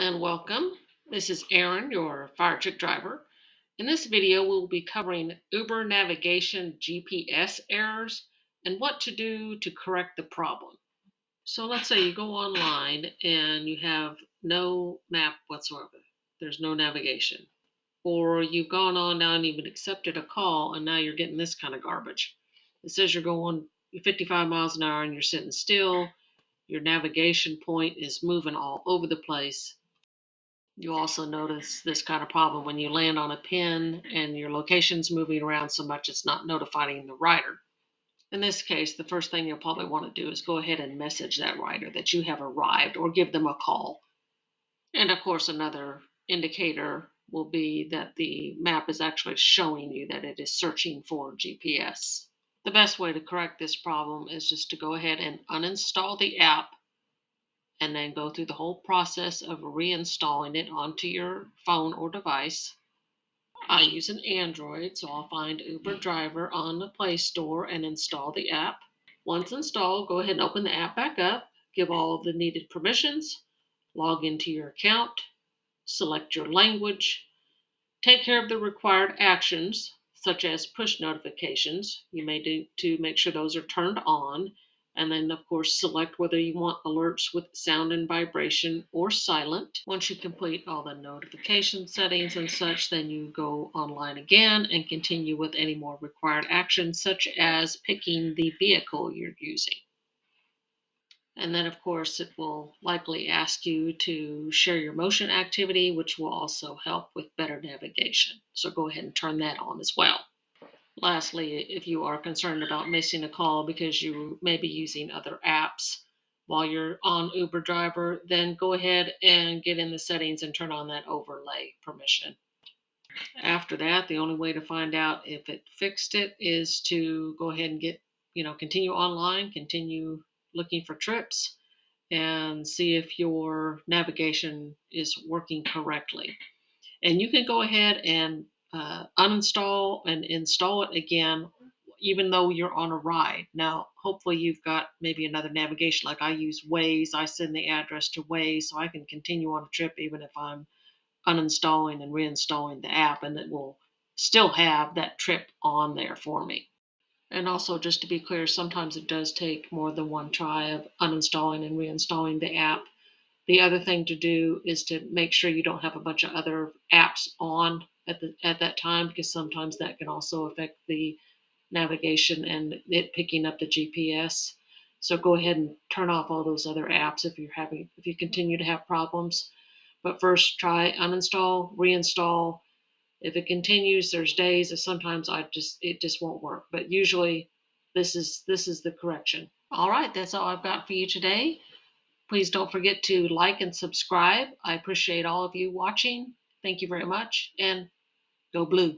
And welcome. This is Aaron, your fire truck driver. In this video, we'll be covering Uber navigation GPS errors and what to do to correct the problem. So let's say you go online and you have no map whatsoever. There's no navigation. Or you've gone on now and you've accepted a call and now you're getting this kind of garbage. It says you're going 55 miles an hour and you're sitting still. Your navigation point is moving all over the place. You also notice this kind of problem when you land on a pin and your location's moving around so much it's not notifying the rider. In this case, the first thing you'll probably want to do is go ahead and message that rider that you have arrived or give them a call. And of course, another indicator will be that the map is actually showing you that it is searching for GPS. The best way to correct this problem is just to go ahead and uninstall the app and then go through the whole process of reinstalling it onto your phone or device. I use an Android, so I'll find Uber Driver on the Play Store and install the app. Once installed, go ahead and open the app back up, give all the needed permissions, log into your account, select your language, take care of the required actions, such as push notifications. You may do to make sure those are turned on. And then, of course, select whether you want alerts with sound and vibration or silent. Once you complete all the notification settings and such, then you go online again and continue with any more required actions, such as picking the vehicle you're using. And then, of course, it will likely ask you to share your motion activity, which will also help with better navigation. So go ahead and turn that on as well. Lastly, if you are concerned about missing a call because you may be using other apps while you're on Uber Driver, then go ahead and get in the settings and turn on that overlay permission. After that, the only way to find out if it fixed it is to go ahead and continue online, continue looking for trips, and see if your navigation is working correctly. And you can go ahead and uninstall and install it again, even though you're on a ride. Now, hopefully you've got maybe another navigation, like I use Waze. I send the address to Waze so I can continue on a trip even if I'm uninstalling and reinstalling the app, and it will still have that trip on there for me. And also, just to be clear, sometimes it does take more than one try of uninstalling and reinstalling the app. The other thing to do is to make sure you don't have a bunch of other apps on at that time, because sometimes that can also affect the navigation and it picking up the GPS. So go ahead and turn off all those other apps if you continue to have problems. But first try uninstall, reinstall. If it continues, there's days that sometimes it just won't work. But usually this is the correction. All right, that's all I've got for you today. Please don't forget to like and subscribe. I appreciate all of you watching. Thank you very much, and go blue.